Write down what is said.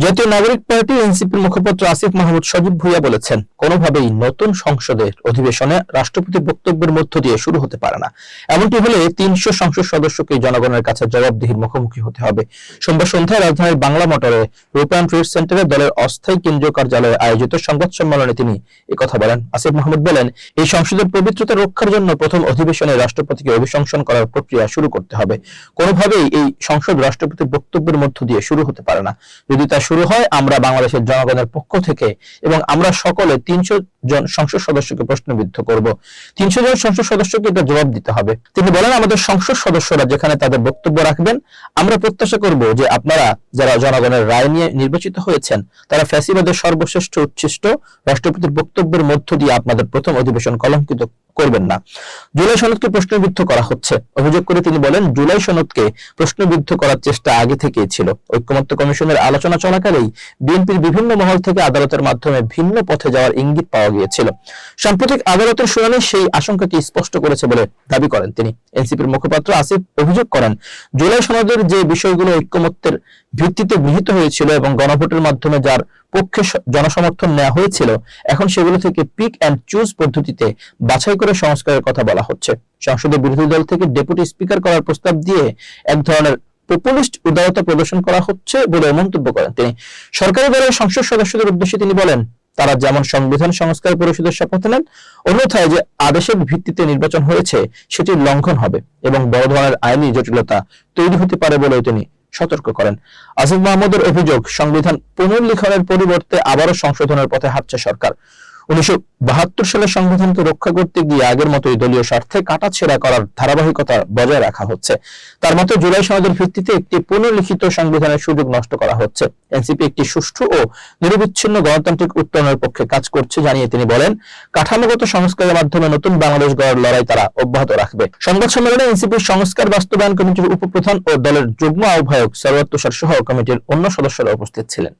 জাতীয় নাগরিক পার্টি এনসিপির মুখপাত্র আসিফ মাহমুদ সজীব ভুঁইয়া বলেছেন, কোনোভাবেই নতুন সংসদের অধিবেশনে রাষ্ট্রপতির বক্তব্যের মধ্য দিয়ে শুরু হতে পারে না। এমনটি হলে ৩০০ সংসদ সদস্যকে জনগণের কাছে জবাবদিহির মুখোমুখি হতে হবে। সোমবার সন্ধ্যায় রাজধানীর বাংলা মোটরে রূপায়ণ ট্রেড সেন্টারে দলের অস্থায়ী কেন্দ্রীয় কার্যালয়ে আয়োজিত সংবাদ সম্মেলনে তিনি একথা বলেন। আসিফ মাহমুদ বলেন, এই সংসদের পবিত্রতা রক্ষার জন্য প্রথম অধিবেশনে রাষ্ট্রপতিকে অভিশংসন করার প্রক্রিয়া শুরু করতে হবে। কোনোভাবেই এই সংসদ রাষ্ট্রপতির বক্তব্যের মধ্য দিয়ে শুরু হতে পারে না। যদি তা শুরু হয়, আমরা বাংলাদেশের জনগণের পক্ষ থেকে এবং আমরা সকলে ৩০০ জন সংসদ সদস্যকে প্রশ্নবিদ্ধ করব। ৩০০ জন সংসদ সদস্যকে এটা জবাব দিতে হবে। তিনি বলেন, আমাদের সংসদ সদস্যরা যেখানে তাদের বক্তব্য রাখবেন, আমরা প্রত্যাশা করব যে আপনারা যারা জনগণের রায় নিয়ে নির্বাচিত হয়েছেন, তারা ফ্যাসিবাদের সর্বশ্রেষ্ঠ উচ্ছিষ্ট রাষ্ট্রপতির বক্তব্যের মধ্য দিয়ে আপনাদের প্রথম অধিবেশন কলঙ্কিত করবেন না। জুলাই সনদকে প্রশ্নবিদ্ধ করা হচ্ছে অভিযোগ করে তিনি বলেন, জুলাই সনদকে প্রশ্নবিদ্ধ করার চেষ্টা আগে থেকেই ছিল। ঐক্যমত্য কমিশনের আলোচনা চলাকালেই বিএনপির বিভিন্ন মহল থেকে আদালতের মাধ্যমে ভিন্ন পথে যাওয়ার ইঙ্গিত পাওয়া গিয়েছিল। সাম্প্রতিক আদালতের শুনানি সেই আশঙ্কাকে স্পষ্ট করেছে বলে দাবি করেন তিনি। এনসিপির মুখপাত্র আসিফ অভিযোগ করেন, জুলাই সনদের যে বিষয়গুলো ঐক্যমত্যের ভিত্তিতে গৃহীত হয়েছিল এবং গণভোটের মাধ্যমে যার পক্ষে জনসমর্থন নেওয়া হয়েছিল, এখন সেগুলো থেকে পিক অ্যান্ড চুজ পদ্ধতিতে বাছাই করে সংস্কারের কথা বলা হচ্ছে। সংসদের বিরোধী দল থেকে ডেপুটি স্পিকার করার প্রস্তাব দিয়ে এক ধরনের পপুলিস্ট উদারতা প্রদর্শন করা হচ্ছে বলে মন্তব্য করেন তিনি। সরকারি দলের সংসদ সদস্যদের উদ্দেশ্যে তিনি বলেন, তারা যেমন সংবিধান সংস্কার পরিষদের শপথ নেন, অন্যথায় যে আদেশের ভিত্তিতে নির্বাচন হয়েছে সেটির লঙ্ঘন হবে এবং বড় ধরনের আইনি জটিলতা তৈরি হতে পারে বলে তিনি সতর্ক করেন। আসিফ মাহমুদের অভিযোগ, সংবিধান পুনর্লিখনের পরিবর্তে আবারও সংশোধনের পথে হাঁটছে সরকার। ১৯৭২ সালের সংবিধানকে রক্ষা করতে গিয়ে আগের মতোই দলীয় স্বার্থে কাটাছেঁড়া করার ধারাবাহিকতা বজায় রাখা হচ্ছে। তার মতে, জুলাই সনদের ভিত্তিতে একটি পুনর্লিখিত সংবিধানের সুযোগ নষ্ট করা হচ্ছে। এনসিপি একটি সুষ্ঠু ও নিরবিচ্ছিন্ন গণতান্ত্রিক উত্তরণের পক্ষে কাজ করছে জানিয়ে তিনি বলেন, কাঠামোগত সংস্কারের মাধ্যমে নতুন বাংলাদেশ গড়ার লড়াই তারা অব্যাহত রাখবে। সংবাদ সম্মেলনে এনসিপির সংস্কার বাস্তবায়ন কমিটির উপপ্রধান ও দলের যুগ্ম আহ্বায়ক সরওয়ার তুষার সহ কমিটির অন্য সদস্যরা উপস্থিত ছিলেন।